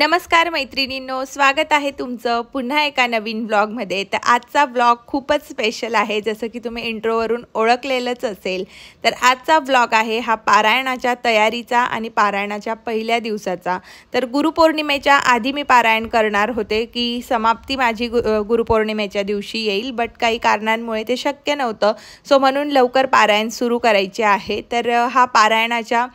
नमस्कार मैत्रिणींनो, स्वागत आहे तुमचं पुन्हा एका नवीन व्लॉगमध्ये। तर आजचा व्लॉग खूपच स्पेशल आहे, जसं की तुम्ही इंट्रोवरून ओळखलेलंच असेल। तर आजचा व्लॉग आहे हा पारायणाच्या तयारीचा आणि पारायणाच्या पहिल्या दिवसाचा। तर गुरुपौर्णिमेच्या आधी मी पारायण करणार होते की समाप्ती माझी गुरुपौर्णिमेच्या दिवशी येईल, बट काही कारणांमुळे ते शक्य नव्हतं, सो म्हणून लवकर पारायण सुरू करायचे आहे। तर हा पारायणाच्या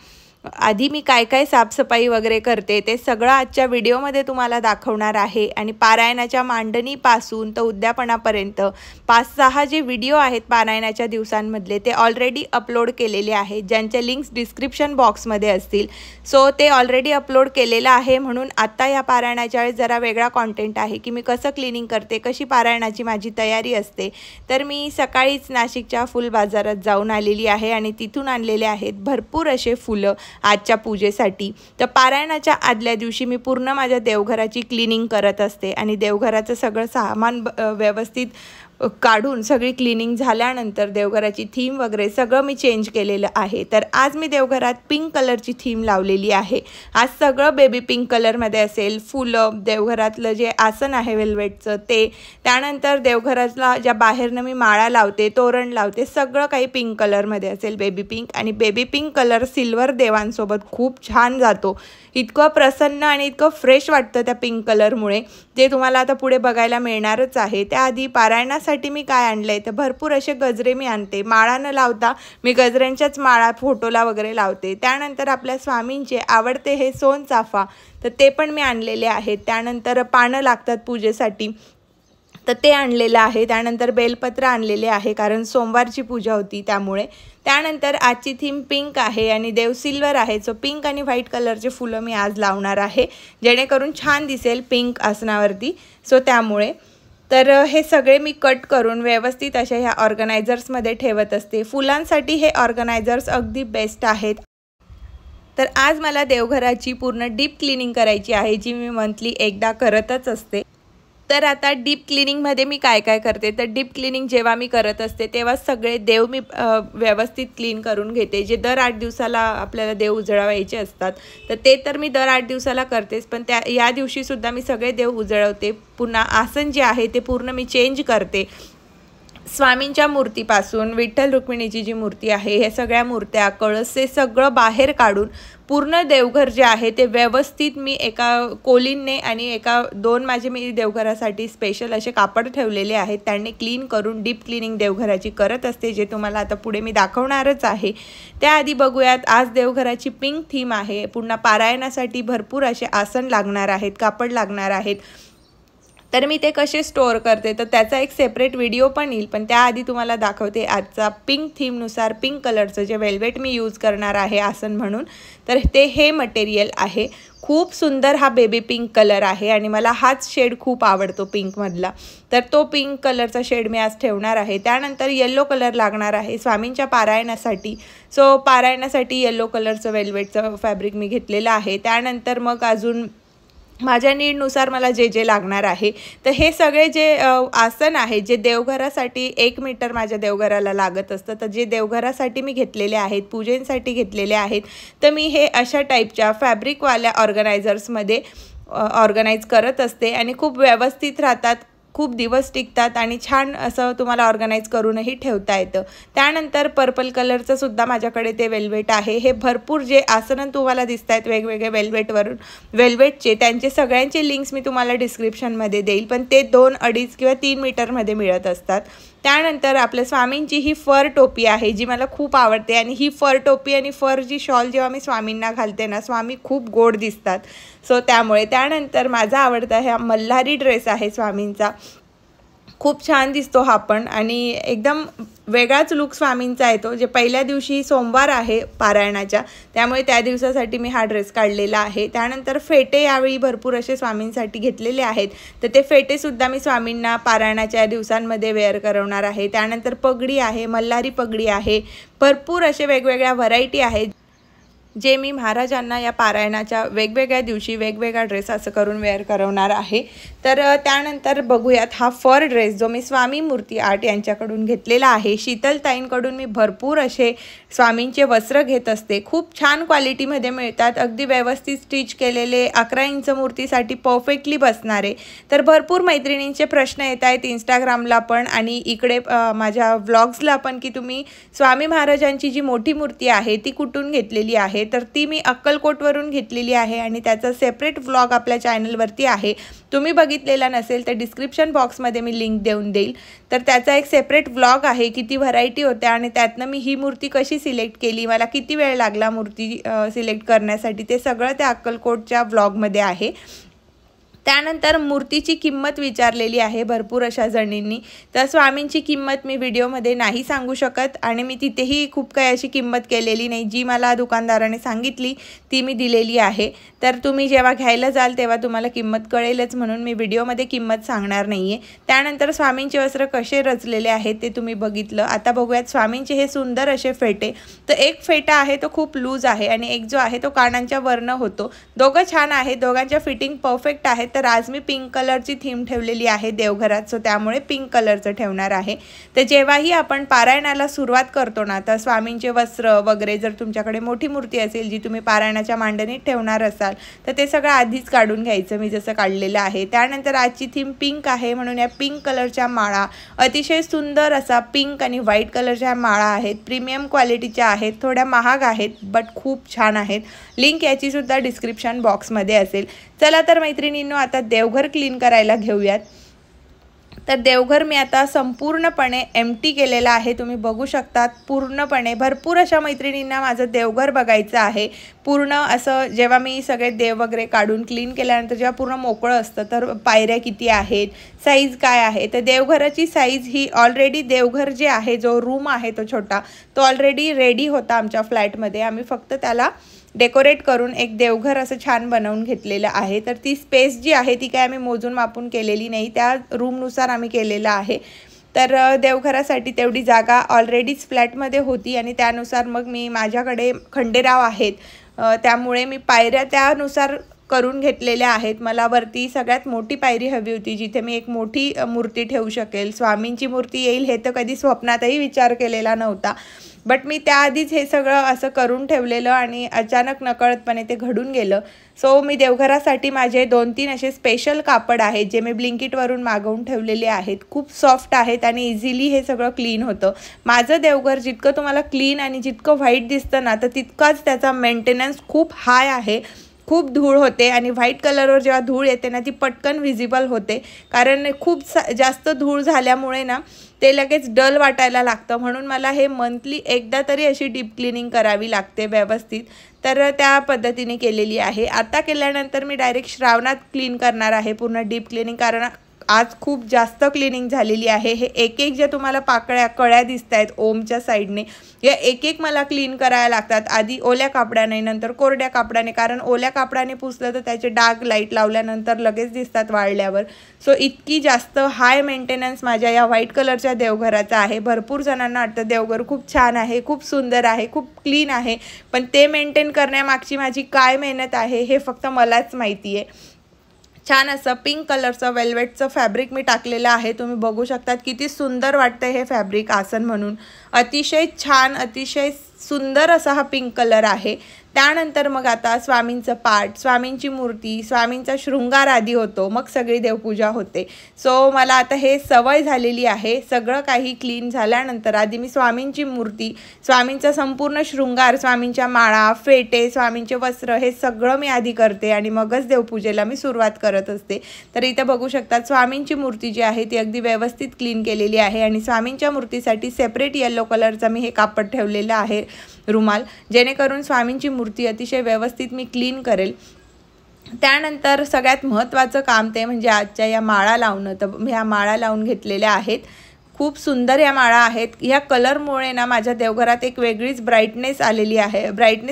आधी मी काय काय साफसफाई वगैरे करते ते सगळं आजच्या व्हिडिओमध्ये तुम्हाला दाखवणार आहे। आणि पारायणाच्या मांडणीपासून तर उद्यापनापर्यंत 5-6 जे व्हिडिओ आहेत पारायणाच्या दिवसांमधले ते ऑलरेडी अपलोड केलेले आहेत, ज्यांचे लिंक्स डिस्क्रिप्शन बॉक्समध्ये असतील। सो ते ऑलरेडी अपलोड केलेलं आहे, म्हणून आता या पारायणाच्या वेळेस जरा वेगळा कॉन्टेंट आहे की मी कसं क्लिनिंग करते, कशी पारायणाची माझी तयारी असते। तर मी सकाळीच नाशिकच्या फुल बाजारात जाऊन आलेली आहे आणि तिथून आणलेले आहेत भरपूर असे फुलं आजच्या पूजेसाठी। तर पारायणाच्या आदल्या दिवशी मी पूर्ण माझ्या देवघराची क्लिनिंग करत असते आणि देवघराचं सगळं सामान व्यवस्थित काढून सगळी क्लिनिंग झाल्यानंतर देवघराची थीम वगैरे सगळं मी चेंज केलेलं आहे। तर आज मी देवघरात पिंक कलरची थीम लावलेली आहे। आज सगळं बेबी पिंक कलरमध्ये असेल, फुलं, देवघरातलं जे आसन आहे वेल्वेटचं ते, त्यानंतर देवघरातला ज्या बाहेरनं मी माळा लावते, तोरण लावते, सगळं काही पिंक कलरमध्ये असेल, बेबी पिंक। आणि बेबी पिंक कलर सिल्वर देवांसोबत खूप छान जातो, इतकं प्रसन्न आणि इतकं फ्रेश वाटतं त्या पिंक कलरमुळे, जे तुम्हाला आता पुढे बघायला मिळणारच आहे। त्याआधी पारायणासाठी मी काय आणलंय तर भरपूर असे गजरे मी आणते। माळा न लावता मी गजऱ्यांच्याच माळा फोटोला वगैरे लावते। त्यानंतर आपल्या स्वामींचे आवडते हे सोनचाफा, तर ते पण मी आणलेले आहेत। त्यानंतर पानं लागतात पूजेसाठी, तर ते आणलेलं आहे। त्यानंतर बेलपत्र आणलेले आहे, कारण सोमवारची पूजा होती त्यामुळे। त्यानंतर आजची थीम पिंक आहे आणि देव सिल्वर आहे, सो पिंक आणि व्हाईट कलरचे फुलं मी आज लावणार आहे, जेणेकरून छान दिसेल पिंक आसनावरती। सो त्यामुळे तर हे सगळे मी कट करून व्यवस्थित अशा ह्या ऑर्गनायझर्समध्ये ठेवत असते। फुलांसाठी हे ऑर्गनायझर्स अगदी बेस्ट आहेत। तर आज मला देवघराची पूर्ण डीप क्लिनिंग करायची आहे, जी मी मंथली एकदा करतच असते। तर आता डीप क्लिनिंगमध्ये मी काय काय करते, तर डीप क्लिनिंग जेव्हा मी करत असते तेव्हा सगळे देव मी व्यवस्थित क्लीन करून घेते। जे दर 8 दिवसाला आपल्याला देव उजळवायचे असतात, तर ते तर मी दर 8 दिवसाला करतेच, पण या दिवशीसुद्धा मी सगळे देव उजळवते। पुन्हा आसन जे आहे ते पूर्ण मी चेंज करते। स्वामींच्या मूर्तीपासून विठ्ठल रुक्मिणीची जी मूर्ती आहे, हे सगळ्या मूर्त्या, कळस, हे सगळं बाहेर काढून पूर्ण देवघर जे आहे ते व्यवस्थित मी एका कोलीनने आणि 2 माझे मी देवघरासाठी स्पेशल असे कापड ठेवलेले आहेत, त्यांनी क्लीन करून डीप क्लिनिंग देवघराची करत असते, जे तुम्हाला आता पुढे मी दाखवणारच आहे। त्याआधी बघूयात, आज देवघराची पिंक थीम आहे। पुन्हा पारायणासाठी भरपूर असे आसन लागणार आहेत, कापड लागणार आहेत। तर मी ते कसे स्टोअर करते तर त्याचा एक सेपरेट व्हिडिओ पण येईल, पण त्याआधी तुम्हाला दाखवते आजचा पिंक थीमनुसार पिंक कलरचं जे वेल्वेट मी यूज करणार आहे आसन म्हणून। तर ते हे मटेरियल आहे, खूप सुंदर हा बेबी पिंक कलर आहे आणि मला हाच शेड खूप आवडतो पिंकमधला, तर तो पिंक कलरचा शेड मी आज ठेवणार आहे। त्यानंतर येलो कलर लागणार आहे स्वामींच्या पारायणासाठी, सो पारायणासाठी येलो कलरचं वेल्वेटचं फॅब्रिक मी घेतलेलं आहे। त्यानंतर मग अजून माझ्या नीडनुसार मला जे जे लागणार आहे, तर हे सगळे जे आसन आहे जे देवघरासाठी 1 मीटर माझ्या देवघराला लागत असतं, तर जे देवघरासाठी मी घेतलेले आहेत, पूजेसाठी घेतलेले आहेत, तर मी हे अशा टाईपच्या फॅब्रिकवाल्या ऑर्गनायझर्समध्ये ऑर्गनाईज करत असते आणि खूप व्यवस्थित राहतात, खूप दिवस टिकतात आणि छान असं तुम्हाला ऑर्गनाईज करूनही ठेवता येतं। त्यानंतर पर्पल कलरचं सुद्धा माझ्याकडे ते वेल्वेट आहे। हे भरपूर जे आसनं तुम्हाला दिसत आहेत वेगवेगळे वेल्वेटचे, त्यांचे सगळ्यांचे लिंक्स मी तुम्हाला डिस्क्रिप्शनमध्ये देईल, पण ते 2, 2.5 किंवा 3 मीटरमध्ये मिळत असतात। त्यानंतर आपल्या स्वामींची ही फर टोपी आहे, जी मला खूप आवडते, आणि ही फर टोपी आणि फरची शॉल जेव्हा मी स्वामींना घालते ना, स्वामी खूप गोड दिसतात, सो त्यामुळे। त्यानंतर माझा आवडता हा मल्हारी ड्रेस आहे स्वामींचा, खूप छान दिसतो हा पण, आणि एकदम वेगळाच लुक स्वामींचा येतो। जे पहिल्या दिवशी सोमवार आहे पारायणाच्या, त्यामुळे त्या दिवसासाठी मी हा ड्रेस काढलेला आहे। त्यानंतर फेटे यावेळी भरपूर असे स्वामींसाठी घेतलेले आहेत, तर ते फेटेसुद्धा मी स्वामींना पारायणाच्या दिवसांमध्ये वेअर करवणार आहे। त्यानंतर पगडी आहे, मल्हारी पगडी आहे, भरपूर असे वेगवेगळ्या व्हरायटी आहेत जे मी महाराजांना या पारायणाच्या वेगवेगळ्या दिवशी वेगवेगळा ड्रेस असं करून वेअर करवणार आहे। तर त्यानंतर बघूयात हा फर ड्रेस जो मी स्वामी मूर्ती आर्ट यांच्याकडून घेतलेला आहे। शीतलताईंकडून मी भरपूर असे स्वामींचे वस्त्र घेत असते, खूप छान क्वालिटीमध्ये मिळतात, अगदी व्यवस्थित स्टिच केलेले, 11 इंच मूर्तीसाठी परफेक्टली बसणारे। तर भरपूर मैत्रिणींचे प्रश्न येत आहेत इंस्टाग्रामला पण आणि इकडे माझ्या व्लॉग्सला पण की तुम्ही स्वामी महाराजांची जी मोठी मूर्ती आहे ती कुठून घेतलेली आहे। तर ती मी अक्कलकोटवरून घेतलेली आहे आणि त्याचा सेपरेट व्लॉग आपल्या चॅनलवरती आहे, तुम्ही बघितलेला नसेल तर डिस्क्रिप्शन बॉक्समध्ये मी लिंक देऊन देईल। तर त्याचा एक सेपरेट व्लॉग आहे, किती व्हरायटी होत्या आणि त्यातनं मी ही मूर्ती कशी सिलेक्ट केली, मला किती वेळ लागला मूर्ती सिलेक्ट करण्यासाठी, ते सगळं त्या अक्कलकोटच्या व्लॉगमध्ये आहे। त्यानंतर मूर्तीची किंमत विचारलेली आहे भरपूर अशा जणींनी, तर स्वामींची किंमत मी व्हिडिओमध्ये नाही सांगू शकत आणि मी तिथेही खूप काही अशी किंमत केलेली नाही, जी मला दुकानदाराने सांगितली ती मी दिलेली आहे। तर तुम्ही जेव्हा घ्यायला जाल तेव्हा तुम्हाला किंमत कळेलच, म्हणून मी व्हिडिओमध्ये किंमत सांगणार नाही आहे। त्यानंतर स्वामींचे वस्त्र कसे रचलेले आहेत ते तुम्ही बघितलं। आता बघूयात स्वामींचे हे सुंदर असे फेटे। तर एक फेटा आहे तो खूप लूज आहे आणि एक जो आहे तो कानांच्या वरनं होतो, दोघं छान आहे, दोघांच्या फिटिंग परफेक्ट आहे। तर आज मी पिंक कलरची थीम ठेवलेली आहे देवघरात, सो त्यामुळे पिंक कलरचं ठेवणार आहे। तर जेव्हाही आपण पारायणाला सुरुवात करतो ना, तर स्वामींचे वस्त्र वगैरे जर तुमच्याकडे मोठी मूर्ती असेल जी तुम्ही पारायणाच्या मांडणीत ठेवणार असाल तर ते सगळं आधीच काढून घ्यायचं, मी जसं काढलेलं आहे। त्यानंतर आजची थीम पिंक आहे म्हणून या पिंक कलरच्या माळा, अतिशय सुंदर असा पिंक आणि व्हाईट कलरच्या माळा आहेत, प्रीमियम क्वालिटीच्या आहेत, थोड्या महाग आहेत बट खूप छान आहेत। लिंक याची सुद्धा डिस्क्रिप्शन बॉक्समध्ये असेल। चला तर मैत्रिणींनो आता देवघर क्लीन करायला घेऊयात। तर देवघर मी आता संपूर्णपणे एम्प्टी केलेला आहे, तुम्ही बघू शकतात पूर्णपणे। भरपूर अशा मैत्रिणींना माझं देवघर बघायचं आहे पूर्ण असं, जेव्हा मी सगळे देव वगैरे काढून क्लीन केल्यानंतर जेव्हा पूर्ण मोकळं असतं तर पायऱ्या किती आहेत, साईज काय आहे। तर देवघराची साईज ही ऑलरेडी देवघर जे आहे, जो रूम आहे तो छोटा, तो ऑलरेडी रेडी होता आमच्या फ्लॅटमध्ये, आम्ही फक्त त्याला डेकोरेट करून एक देवघर असं छान बनवून घेतलेलं आहे। तर ती स्पेस जी आहे ती काय आम्ही मोजून मापून केलेली नाही, त्या रूमनुसार आम्ही केलेलं आहे। तर देवघरासाठी तेवढी जागा ऑलरेडीच फ्लॅटमध्ये होती आणि त्यानुसार मग मी, माझ्याकडे खंडेराव आहेत त्यामुळे मी पायऱ्या त्यानुसार करून घेतलेल्या आहेत। मला वरती सगळ्यात मोठी पायरी हवी होती जिथे मी एक मोठी मूर्ती ठेवू शकेल, स्वामींची मूर्ती येईल हे तर कधी स्वप्नातही विचार केलेला नव्हता, बट मी त्याआधीच हे सगळं असं करून ठेवलेलं आणि अचानक नकळतपणे ते घडून गेलं। सो मी देवघरासाठी माझे 2-3 असे स्पेशल कापड आहेत जे मी ब्लिंकिटवरून मागवून ठेवलेले आहेत, खूप सॉफ्ट आहेत आणि इझिली हे सगळं क्लीन होतं। माझं देवघर जितकं तुम्हाला क्लीन आणि जितकं व्हाईट दिसतं ना, तर तितकाच त्याचा मेंटेनन्स खूप हाय आहे। खूप धूळ होते आणि व्हाईट कलरवर जेव्हा धूळ येते ना ती पटकन व्हिजिबल होते, कारण खूप जास्त धूळ झाल्यामुळे ना ते लगेच डल वाटायला लागतं, म्हणून मला हे मंथली एकदा तरी अशी डीप क्लिनिंग करावी लागते व्यवस्थित। तर त्या पद्धतीने केलेली आहे। आता केल्यानंतर मी डायरेक्ट श्रावणात क्लीन करणार आहे पूर्ण डीप क्लिनिंग, कारण आज खूप जास्त क्लिनिंग झालेली आहे। हे एक एक जे तुम्हाला पाकळ्या कळ्या दिसत आहेत ओमच्या साईडने, या एक एक मला क्लीन करायला लागतात, आधी ओल्या कापडाने नंतर कोरड्या कापडाने, कारण ओल्या कापडाने पुसलं तर त्याचे डाग लाईट लावल्यानंतर लगेच दिसतात वाळल्यावर। सो इतकी जास्त हाय मेंटेनन्स माझ्या या व्हाईट कलरच्या देवघराचा आहे। भरपूर जणांना वाटतं देवघर खूप छान आहे, खूप सुंदर आहे, खूप क्लीन आहे, पण ते मेंटेन करण्यामागची माझी काय मेहनत आहे हे फक्त मलाच माहिती आहे। छान असं पिंक कलरचं वेल्वेटचं फॅब्रिक मी टाकलेलं आहे, तुम्ही बघू शकतात किती सुंदर वाटतं हे फॅब्रिक आसन म्हणून, अतिशय छान, अतिशय सुंदर असा हा पिंक कलर आहे। त्यानंतर मग आता स्वामींचं पाठ, स्वामींची मूर्ती, स्वामींचा शृंगार आधी होतो, मग सगळी देवपूजा होते। सो मला आता हे सवय झालेली आहे। सगळं काही क्लीन झाल्यानंतर आधी मी स्वामींची मूर्ती, स्वामींचा संपूर्ण शृंगार, स्वामींच्या माळा, फेटे, स्वामींचे वस्त्र हे सगळं मी आधी करते आणि मगच देवपूजेला मी सुरुवात करत असते। तर इथं बघू शकतात स्वामींची मूर्ती जी आहे ती अगदी व्यवस्थित क्लीन केलेली आहे आणि स्वामींच्या मूर्तीसाठी सेपरेट येलो कलरचा मी हे कापड ठेवलेलं आहे रुमाल, जेणेकरून स्वामींची मूर्ती अतिशय व्यवस्थित मी क्लीन करेल। त्यानंतर सगळ्यात महत्त्वाचं काम ते म्हणजे आजच्या या माळा लावणं। तर मी ह्या माळा लावून घेतलेल्या आहेत, खूप सुंदर या माळा आहेत। ह्या कलरमुळे ना माझ्या देवघरात एक वेगळीच ब्राईटनेस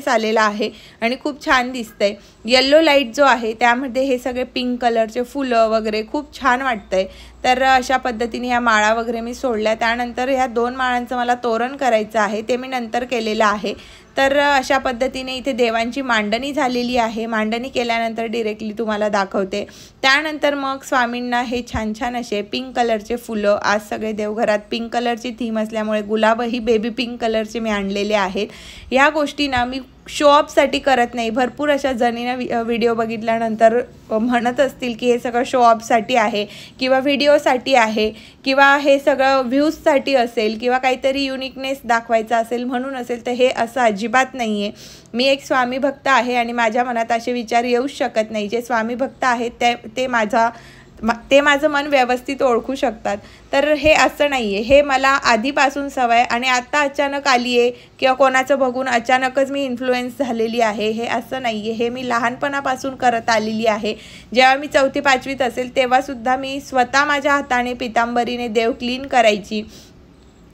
आलेला आहे आणि खूप छान दिसतंय। येलो लाईट जो आहे त्यामध्ये हे सगळे पिंक कलरचे फुलं वगैरे खूप छान वाटतंय। तर अशा पद्धतीने ह्या माळा वगैरे मी सोडल्या। त्यानंतर ह्या 2 माळांचं मला तोरण करायचं आहे, ते मी नंतर केलेलं आहे। तर अशा पद्धतीने इथे देवांची मांडणी झालेली आहे। मांडणी केल्यानंतर डिरेक्टली तुम्हाला दाखवते। त्यानंतर मग स्वामींना हे छान छान असे पिंक कलरचे फुलं, आज सगळे देवघरात पिंक कलरची थीम असल्यामुळे गुलाबही बेबी पिंक कलरचे मी आणलेले आहेत। ह्या गोष्टी ना मी शो ऑफसाठी करत नाही। भरपूर अशा जणींना व्हिडिओ बघितल्यानंतर म्हणत असतील की हे सगळं शो ऑफसाठी आहे किंवा व्हिडिओसाठी आहे किंवा हे सगळं व्ह्यूजसाठी असेल किंवा काहीतरी युनिकनेस दाखवायचा असेल म्हणून असेल, तर हे असं अजिबात नाही आहे। मी एक स्वामी भक्त आहे आणि माझ्या मनात असे विचार येऊच शकत नाही। जे स्वामी भक्त आहेत ते माझं मन व्यवस्थित ओळखू शकतात। तर हे असं नाही आहे, हे मला आधीपासून सवय आणि आता अचानक आली आहे किंवा कोणाचं बघून अचानकच मी इन्फ्लुएन्स झालेली आहे, हे असं नाही आहे। हे मी लहानपणापासून करत आलेली आहे। जेव्हा मी 4थी 5वीत असेल तेव्हासुद्धा मी स्वतः माझ्या हाताने पितांबरीने देव क्लीन करायची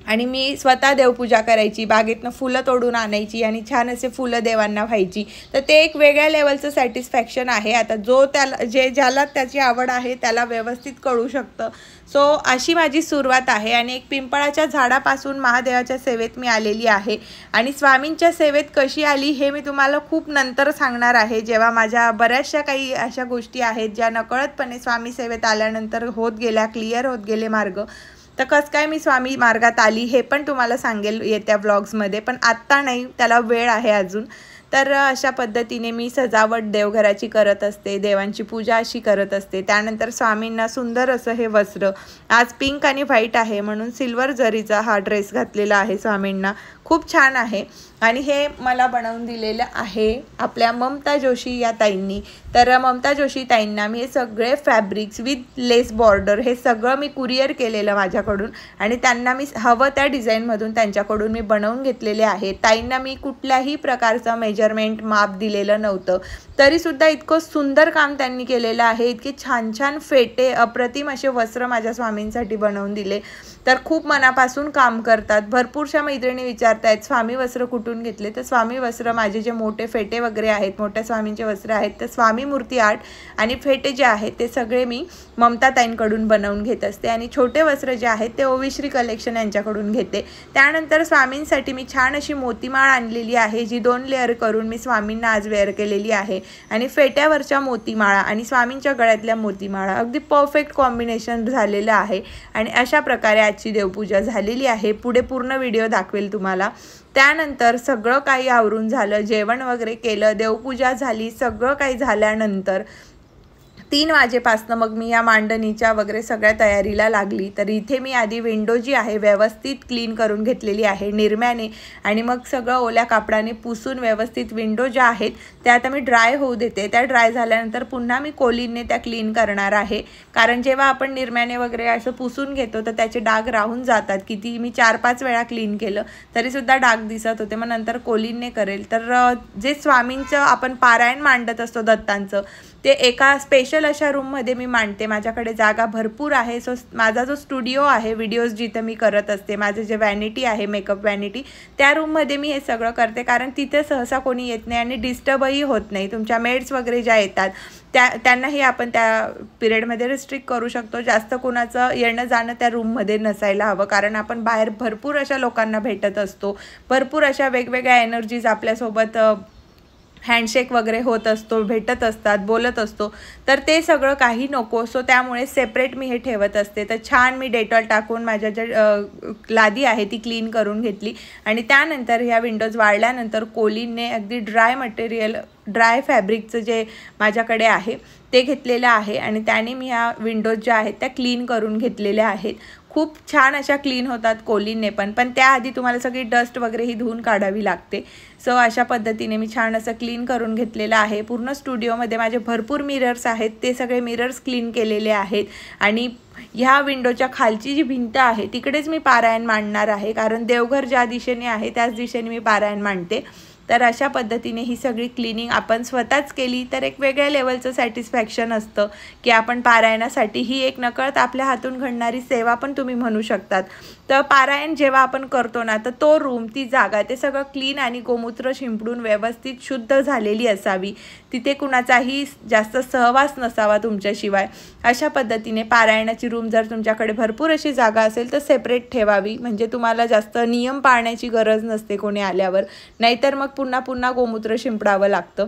आणि मी स्वतः देवपूजा करायची, बागेतनं फुलं तोडून आणायची आणि छान असे फुलं देवांना व्हायची। तर ते एक वेगळ्या लेवलचं सॅटिस्फॅक्शन आहे। आता ज्याला त्याची आवड आहे त्याला व्यवस्थित कळू शकतं। सो अशी माझी सुरुवात आहे आणि एक पिंपळाच्या झाडापासून महादेवाच्या सेवेत मी आलेली आहे आणि स्वामींच्या सेवेत कशी आली हे मी तुम्हाला खूप नंतर सांगणार आहे, जेव्हा माझ्या बऱ्याचशा काही अशा गोष्टी आहेत ज्या नकळतपणे स्वामी सेवेत आल्यानंतर होत गेल्या, क्लिअर होत गेले मार्ग। तर कसं काय मी स्वामी मार्गात आली हे पण तुम्हाला सांगेल येत्या व्लॉग्समध्ये, पण आत्ता नाही, त्याला वेळ आहे अजून। तर अशा पद्धतीने मी सजावट देवघराची करत असते, देवांची पूजा अशी करत असते। त्यानंतर स्वामींना सुंदर असं हे वस्त्र, आज पिंक आणि व्हाईट आहे म्हणून सिल्वर जरीचा हा ड्रेस घातलेला आहे स्वामींना, खूप छान आहे। आणि हे मला बनवून दिलेलं आहे आपल्या ममता जोशी या ताईंनी। तर ममता जोशी ताईंना मी हे सगळे फॅब्रिक्स विथ लेस बॉर्डर हे सगळं मी कुरिअर केलेलं माझ्याकडून आणि त्यांना मी हवं त्या डिझाईनमधून त्यांच्याकडून मी बनवून घेतलेले आहे। ताईंना मी कुठल्याही प्रकारचं मेजरमेंट माप दिलेलं नव्हतं, तरीसुद्धा इतकं सुंदर काम त्यांनी केलेलं आहे। इतके छान छान फेटे, अप्रतिम असे वस्त्र माझ्या स्वामींसाठी बनवून दिले। तर खूप मनापासून काम करतात। भरपूरशा मैत्रिणी विचारतायत स्वामी वस्त्र कुठून घेतले, तर स्वामी वस्त्र माझे जे मोठे फेटे वगैरे आहेत, मोठ्या स्वामींचे वस्त्र आहेत, तर स्वामी मूर्ती आर्ट आणि फेटे जे आहेत ते सगळे मी ममता ताईंकडून बनवून घेत असते आणि छोटे वस्त्र जे आहेत ते ओविश्री कलेक्शन यांच्याकडून घेते। त्यानंतर स्वामींसाठी मी छान अशी मोतीमाळ आणलेली आहे, जी 2 लेअर करून मी स्वामींना आज वेअर केलेली आहे आणि फेट्यावरच्या मोतीमाळा आणि स्वामींच्या गळ्यातल्या मोतीमाळा अगदी परफेक्ट कॉम्बिनेशन झालेलं आहे आणि अशा प्रकारे आजची देवपूजा झालेली आहे। पुढे पूर्ण व्हिडिओ दाखवेल तुम्हाला। त्यानंतर सगळं काही आवरून झालं, जेवण वगैरे केलं, देवपूजा झाली, सगळं काही झाल्यानंतर 3 वाजेपासून मग मी या मांडणीच्या वगैरे सगळ्या तयारीला लागली। तर इथे मी आधी विंडो जी आहे व्यवस्थित क्लीन करून घेतलेली आहे निरम्याने आणि मग सगळं ओल्या कापडाने पुसून व्यवस्थित विंडो ज्या आहेत त्या आता मी ड्राय होऊ देते। त्या ड्राय झाल्यानंतर पुन्हा मी कोलीनने त्या क्लीन करणार आहे, कारण जेव्हा आपण निरम्याने वगैरे असं पुसून घेतो तर त्याचे डाग राहून जातात। किती मी 4-5 वेळा क्लीन केलं तरीसुद्धा डाग दिसत होते, मग नंतर कोलीनने करेल। तर जे स्वामींचं आपण पारायण मांडत असतो दत्तांचं, ते एका स्पेशल अशा रूममध्ये मी मांडते। माझ्याकडे जागा भरपूर आहे। सो माझा जो स्टुडिओ आहे, व्हिडिओज जिथं मी करत असते, माझं जे व्हॅनिटी आहे, मेकअप व्हॅनिटी, त्या रूममध्ये मी हे सगळं करते, कारण तिथे सहसा कोणी येत नाही आणि डिस्टर्बही होत नाही। तुमच्या मेड्स वगैरे ज्या येतात त्यांनाही आपण त्या पिरियडमध्ये रिस्ट्रिक्ट करू शकतो। जास्त कोणाचं येणं जाणं त्या रूममध्ये नसायला हवं, कारण आपण बाहेर भरपूर अशा लोकांना भेटत असतो, भरपूर अशा वेगवेगळ्या एनर्जीज आपल्यासोबत हँडशेक वगैरे होत असतो, भेटत असतात, बोलत असतो, तर ते सगळं काही नको। सो त्यामुळे सेपरेट मी हे ठेवत असते। तर छान मी डेटॉल टाकून माझ्या ज्या लादी आहे ती क्लीन करून घेतली आणि त्यानंतर ह्या विंडोज वाळल्यानंतर कोलीनने अगदी ड्राय फॅब्रिकचं जे माझ्याकडे आहे ते घेतलेलं आहे आणि त्याने मी ह्या विंडोज ज्या आहेत त्या क्लीन करून घेतलेल्या आहेत। खूप छान अशा क्लीन होतात कोलीनने पण त्याआधी तुम्हाला सगळी डस्ट वगैरे ही धुवून काढावी लागते। सो अशा पद्धतीने मी छान असं क्लीन करून घेतलेलं आहे। पूर्ण स्टुडिओमध्ये माझे भरपूर मिरर्स आहेत, ते सगळे मिरर्स क्लीन केलेले आहेत आणि ह्या विंडोच्या खालची जी भिंत आहे तिकडेच मी पारायण मांडणार आहे, कारण देवघर ज्या दिशेने आहे त्याच दिशेने मी पारायण मांडते। तर अशा पद्धतीने ही सगळी क्लिनिंग आपण स्वतःच केली तर एक वेगळ्या लेवलचं सॅटिस्फॅक्शन असतं की आपण पारायणासाठी ही एक नकळत आपल्या हातून घडणारी सेवा पण तुम्ही म्हणू शकतात। तर पारायण जेव्हा आपण करतो ना, तर तो रूम, ती जागा, ते सगळं क्लीन आणि गोमूत्र शिंपडून व्यवस्थित शुद्ध झालेली असावी, तिथे कुणाचाही जास्त सहवास नसावा तुमच्याशिवाय। अशा पद्धतीने पारायणाची रूम जर तुमच्याकडे भरपूर अशी जागा असेल तर सेपरेट ठेवावी, म्हणजे तुम्हाला जास्त नियम पाळण्याची गरज नसते कोणी आल्यावर, नाहीतर मग पुन्हा पुन्हा गोमूत्र शिंपडावं लागतं।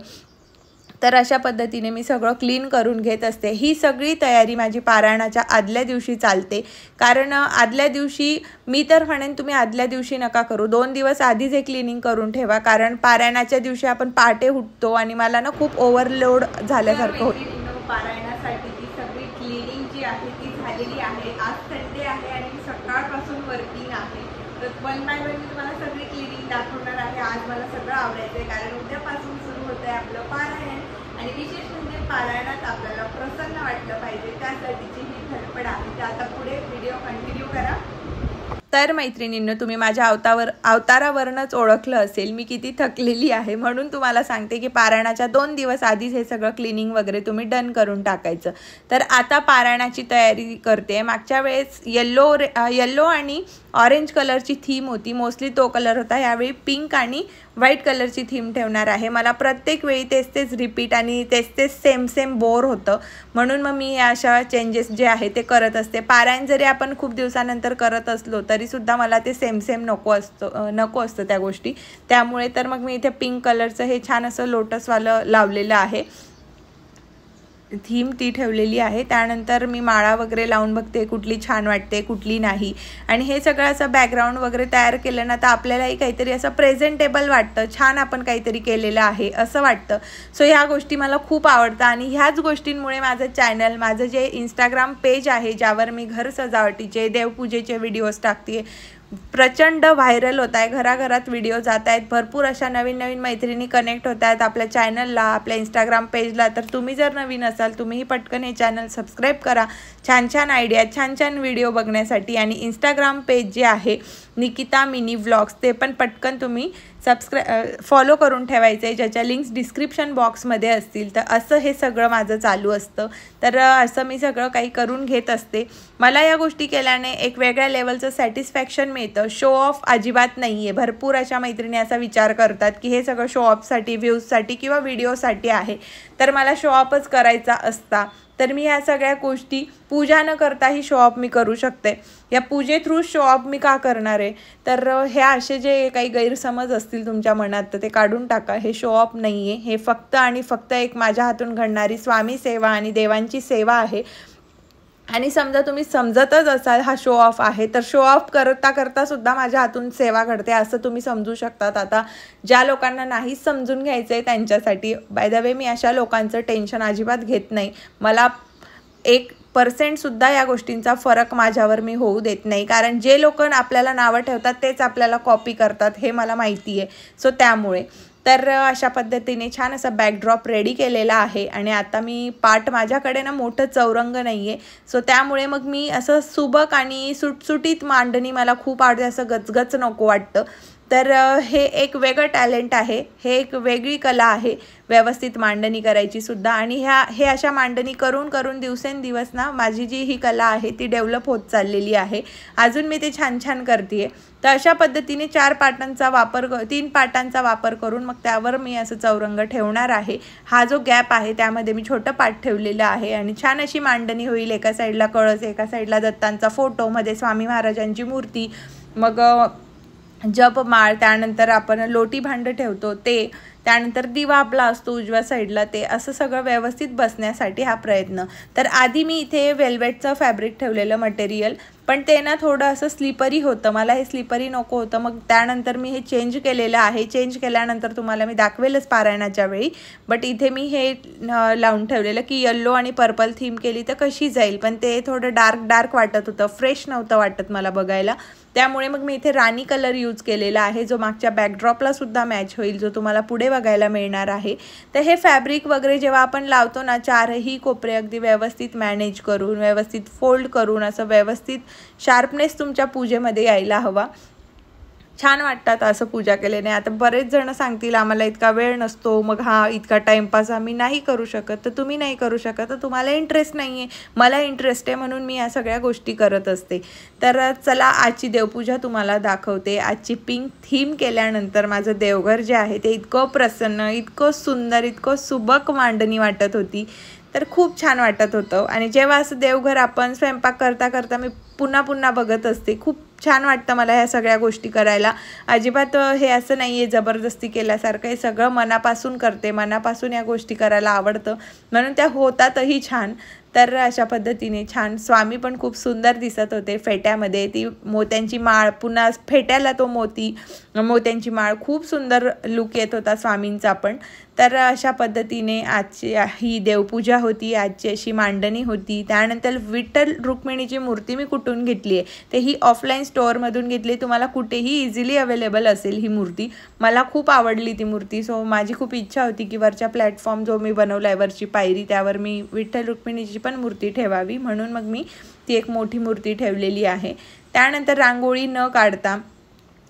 तर अशा पद्धतीने मी सगळं क्लीन करून घेत असते। ही सगळी तयारी माझी पारायणाच्या आदल्या दिवशी चालते, कारण आदल्या दिवशी मी तर म्हणेन तुम्ही आदल्या दिवशी नका करू, 2 दिवस आधीच हे क्लिनिंग करून ठेवा, कारण पारायणाच्या दिवशी आपण पहाटे उठतो आणि मला ना खूप ओव्हरलोड झाल्यासारखं होतं। पारायणासाठी ती सगळी क्लिनिंग जी आहे ती झालेली आहे। आज संडे आहे आणि सकाळपासून वर्किंग आहे, तर 1 बाय 1 मी तुम्हाला सगळी क्लिनिंग दाखवणार आहे। आज मला सगळं आवरायचं आहे, कारण उद्यापासून सुरू होतं आहे आपलं पारायण, आणि विशेष म्हणजे पारायणात आपल्याला प्रसन्न वाटलं पाहिजे, त्यासाठीची ही धडपड आहे। तर आता पुढे व्हिडिओ कंटिन्यू करा। तर मैत्रिणींनो, तुम्ही माझ्या अवतारावरूनच ओळखलं असेल मी किती थकलेली आहे, म्हणून तुम्हाला सांगते की पारायणाच्या 2 दिवस आधीच हे सगळं क्लिनिंग वगैरे तुम्ही डन करून टाकायचं। तर आता पारायणाची तयारी करते। मागच्या वेळेस येल्लो आणि ऑरेंज कलरची थीम होती, मोस्टली तो कलर होता। यावेळी पिंक आणि व्हाईट कलरची थीम ठेवणार आहे। मला प्रत्येक वेळी तेच रिपीट आणि तेच सेम बोर होतं, म्हणून मग मी अशा चेंजेस जे आहे ते करत असते। पारायण जरी आपण खूप दिवसानंतर करत असलो तरी सुद्धा मला ते सेम नको असतं त्या गोष्टी, त्यामुळे तर मग मी इथे पिंक कलरचं हे छान असं लोटसवालं लावलेलं आहे, थीम ती ठेवलेली आहे। त्यानंतर मी माळा वगैरे लावून बघते कुठली छान वाटते कुठली नाही, आणि हे सगळं असं बॅकग्राऊंड वगैरे तयार केलं ना तर आपल्यालाही काहीतरी असं प्रेझेंटेबल वाटतं, छान आपण काहीतरी केलेलं आहे असं वाटतं। सो ह्या गोष्टी मला खूप आवडतात, आणि ह्याच गोष्टींमुळे माझं चॅनल, माझं जे इंस्टाग्राम पेज आहे ज्यावर मी घर सजावटीचे, देवपूजेचे व्हिडिओज टाकते, प्रचंड व्हायरल होत आहे, घराघरात व्हिडिओ जात आहेत, भरपूर अशा नवीन मैत्रिणी कनेक्ट होत आहेत आपल्या चॅनलला, आपल्या इंस्टाग्राम पेजला। तर तुम्ही जर नवीन असाल तुम्हीही पटकन हे चॅनल सबस्क्राईब करा, छान आयडिया, छान व्हिडिओ बघण्यासाठी। आणि इंस्टाग्राम पेज जे आहे निकिता मिनी व्लॉग्स, ते पण पटकन तुम्ही फॉलो करून ठेवायचे, ज्याच्या लिंक्स डिस्क्रिप्शन बॉक्समध्ये असतील। तर असं हे सगळं माझं चालू असतं, तर असं मी सगळं काही करून घेत असते। मला या गोष्टी केल्याने एक वेगळ्या लेवलचं सॅटिस्फॅक्शन मिळतं, शो ऑफ अजिबात नाही आहे। भरपूर अशा मैत्रिणी असा विचार करतात की हे सगळं शो ऑफसाठी, व्ह्यूजसाठी किंवा व्हिडिओसाठी आहे, तर मला शो ऑफच करायचा असता, तर मी ह्या सगळ्या गोष्टी पूजा न करताही शो ऑफ मी करू शकते। या पूजे थ्रू शो ऑफ मी का करणार आहे? तर ह्या असे जे काही गैरसमज असतील तुमच्या मनात तर ते काढून टाका, हे शो ऑफ नाही आहे, हे फक्त आणि फक्त एक माझ्या हातून घडणारी स्वामी सेवा आणि देवांची सेवा आहे। आणि समजा तुम्ही समजतच असाल हा शो ऑफ आहे, तर शो ऑफ करता सुद्धा माझ्या हातून सेवा घडते असं तुम्ही समजू शकतात। आता ज्या लोकांना नाही समजून घ्यायचं आहे त्यांच्यासाठी, बाय द वे मी अशा लोकांचं टेन्शन अजिबात घेत नाही, मला 1% सुद्धा या गोष्टींचा फरक माझ्यावर मी होऊ देत नाही, कारण जे लोक आपल्याला नावं ठेवतात तेच आपल्याला कॉपी करतात हे मला माहिती आहे। सो त्यामुळे तर अशा पद्धतीने छान असा बॅकड्रॉप रेडी केलेला आहे, आणि आता मी पाट, माझ्याकडे ना मोठं चौरंग नाही आहे, सो त्यामुळे मग मी असं सुबक आणि सुटसुटीत मांडणी मला खूप आवडते, असं गचगच नको वाटतं। तर हे एक वेगळं टॅलेंट आहे, हे एक वेगळी कला आहे व्यवस्थित मांडणी करायची सुद्धा, आणि हे अशा मांडणी करून दिवसेंदिवस ना माझी जी ही कला आहे ती डेव्हलप होत चाललेली आहे, अजून मी ते छान करते। तर अशा पद्धतीने 3 पाटांचा वापर करून मग त्यावर मी असं चौरंग ठेवणार आहे। हा जो गॅप आहे त्यामध्ये मी छोटं पाट ठेवलेलं आहे, आणि छान अशी मांडणी होईल, एका साईडला कळस, एका साईडला दत्तांचा फोटो, मध्ये स्वामी महाराजांची मूर्ती, मग जपमाळ, त्यानंतर आपण लोटी भांड ठेवतो ते, त्यानंतर दिवा आपला असतो उजव्या साईडला, ते असं सगळं व्यवस्थित बसण्यासाठी हा प्रयत्न। तर आधी मी इथे वेल्वेटचं फॅब्रिक ठेवलेलं मटेरियल, पण ते ना थोडं असं स्लिपरी होतं, मला हे स्लिपरी नको होतं, मग त्यानंतर मी हे चेंज केलेलं आहे। चेंज केल्यानंतर तुम्हाला मी दाखवेलच पारायणाच्या वेळी, बट इथे मी हे लावून ठेवलेलं की येल्लो आणि पर्पल थीम केली तर कशी जाईल, पण ते थोडं डार्क वाटत होतं, फ्रेश नव्हतं वाटत मला बघायला, त्यामुळे मग मी इथे राणी कलर यूज केलेला आहे, जो मागच्या बॅकड्रॉपला सुद्धा मॅच होईल, जो तुम्हाला पुढे बघायला मिळणार आहे। तर हे फॅब्रिक वगैरे जेव्हा आपण लावतो ना, 4ही कोपरे अगदी व्यवस्थित मॅनेज करून, व्यवस्थित फोल्ड करून, असं व्यवस्थित शार्पनेस तुमच्या पूजेमध्ये यायला हवा। छान वाटतात असं पूजा केल्याने। आता बरेच जण सांगतील आम्हाला इतका वेळ नसतो, मग हा इतका टाइमपास आम्ही नाही करू शकत, तर तुम्ही नाही करू शकत तर तुम्हाला इंटरेस्ट नाही आहे, मला इंटरेस्ट आहे म्हणून मी या सगळ्या गोष्टी करत असते। तर चला आजची देवपूजा तुम्हाला दाखवते। आजची पिंक थीम केल्यानंतर माझं देवघर जे आहे ते इतकं प्रसन्न, इतकं सुंदर, इतकं सुबक मांडणी वाटत होती, तर खूप छान वाटत होतं। आणि जेव्हा असं देवघर आपण स्वयंपाक करता करता मी पुन्हा पुन्हा बघत असते, खूप छान वाटतं मला ह्या सगळ्या गोष्टी करायला। अजिबात हे असं नाही आहे जबरदस्ती केल्यासारखं, हे सगळं मनापासून करते, मनापासून या गोष्टी करायला आवडतं म्हणून त्या होतातही छान। तर अशा पद्धतीने छान स्वामी पण खूप सुंदर दिसत होते फेट्यामध्ये, ती मोत्यांची माळ, पुन्हा फेट्याला तो मोत्यांची माळ, खूप सुंदर लुक येत होता स्वामींचा पण। तर अशा पद्धतीने आजची ही देवपूजा होती, आजची अशी मांडणी होती। त्यानंतर विठ्ठल रुक्मिणीची मूर्ती मी कुठून घेतली आहे, ते ही ऑफलाईन स्टोअरमधून घेतली, तुम्हाला कुठेही इझिली अवेलेबल असेल ही मूर्ती। मला खूप आवडली ती मूर्ती, सो माझी खूप इच्छा होती की वरच्या प्लॅटफॉर्म जो मी बनवला आहे, वरची पायरी, त्यावर मी विठ्ठल रुक्मिणीची पण मूर्ती ठेवावी, म्हणून मग मी ती एक मोठी मूर्ती ठेवलेली आहे। त्यानंतर रांगोळी न काढता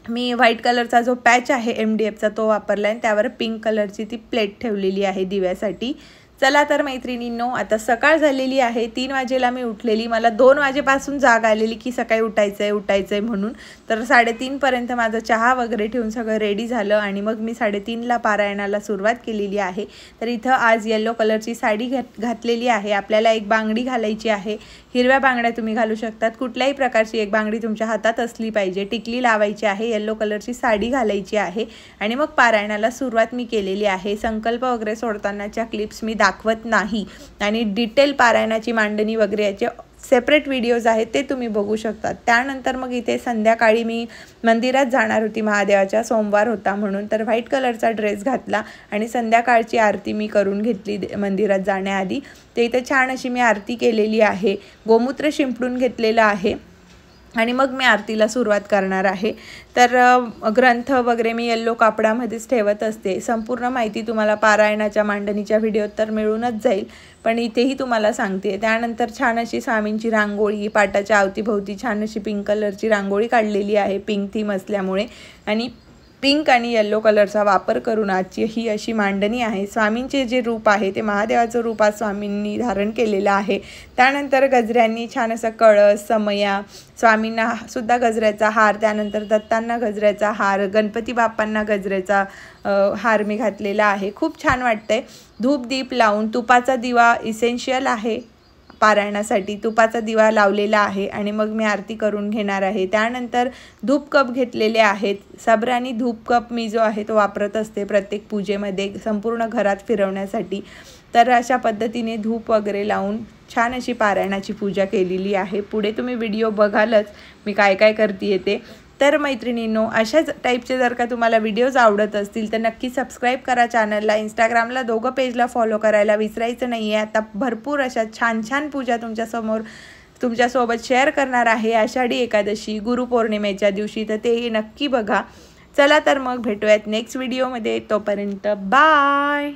मी व्हाईट कलरचा जो पॅच आहे MDFचा तो वापरला आहे, त्यावर पिंक कलरची ती प्लेट ठेवलेली आहे दिव्यासाठी। चला तर मैत्रिणींनो, आता सकाळ झालेली आहे, 3 वाजेला मी उठलेली, मला 2 वाजेपासून जाग आलेली की सकाळी उठायचं आहे म्हणून। तर 3:30 पर्यंत माझा चहा वगैरे ठेवून सगळं रेडी झालं आणि मग मी 3:30ला पारायणाला सुरुवात केलेली आहे। तर इथं आज येलो कलरची साडी घातलेली आहे, आपल्याला एक बांगडी घालायची आहे, हिरव्या बांगड्या तुम्ही घालू शकतात, कुठल्याही प्रकारची एक बांगडी तुमच्या हातात असली पाहिजे, टिकली लावायची आहे, येलो कलरची साडी घालायची आहे आणि मग पारायणाला सुरुवात मी केलेली आहे। संकल्प वगैरे सोडतानाच्या क्लिप्स मी दाखवत नाही आणि डिटेल पारायणाची मांडणी वगैरे याचे सेपरेट व्हिडिओज आहेत, ते तुम्ही बघू शकता। त्यानंतर मग इथे संध्याकाळी मी मंदिरात जाणार होती, महादेवाच्या सोमवार होता म्हणून, तर व्हाईट कलरचा ड्रेस घातला आणि संध्याकाळची आरती मी करून घेतली मंदिरात जाण्याआधी। ते इथे छान अशी मी आरती केलेली आहे, गोमूत्र शिंपडून घेतलेलं आहे आणि मग मी आरतीला सुरुवात करणार आहे। तर ग्रंथ वगैरे मी येल्लो कापडामध्येच ठेवत असते। संपूर्ण माहिती तुम्हाला पारायणाच्या मांडणीच्या व्हिडिओत तर मिळूनच जाईल, पण इथेही तुम्हाला सांगते। त्यानंतर छान अशी स्वामींची रांगोळी, पाटाच्या अवतीभोवती छान अशी पिंक कलरची रांगोळी काढलेली आहे, पिंक थीम असल्यामुळे, आणि पिंक आणि येल्लो कलरचा वापर करून आजची ही अशी मांडणी आहे। स्वामींचे जे रूप आहे ते महादेवाचं रूप आज स्वामींनी धारण केलेलं आहे। त्यानंतर गजऱ्यांनी छान असा कळस, समया, स्वामींना सुद्धा गजऱ्याचा हार, त्यानंतर दत्तांना गजऱ्याचा हार, गणपती बाप्पांना गजऱ्याचा हार मी घातलेला आहे, खूप छान वाटतंय। धूप दीप लावून, तुपाचा दिवा इसेन्शियल आहे पारायणासाठी, तुपाचा दिवा लावलेला आहे आणि मग मी आरती करून घेणार आहे। त्यानंतर धूप कप घेतलेले आहेत, सबरानी धूप कप मी जो आहे तो वापरत असते प्रत्येक पूजेमध्ये संपूर्ण घरात फिरवण्यासाठी। तर अशा पद्धतीने धूप वगैरे लावून छान अशी पारायणाची पूजा केलेली आहे। पुढे तुम्ही व्हिडिओ बघालच मी काय काय करते ते। तर मैत्रिणींनो, अशाच टाईपचे जर का तुम्हाला व्हिडिओज आवडत असतील तर नक्की सबस्क्राईब करा चॅनलला, इंस्टाग्रामला दोघं पेजला फॉलो करायला विसरायचं नाही आहे। आता भरपूर अशा छान छान पूजा तुमच्यासोबत शेअर करणार आहे आषाढी एकादशी, गुरुपौर्णिमेच्या दिवशी, तर तेही नक्की बघा। चला तर मग भेटूयात नेक्स्ट व्हिडिओमध्ये, तोपर्यंत बाय।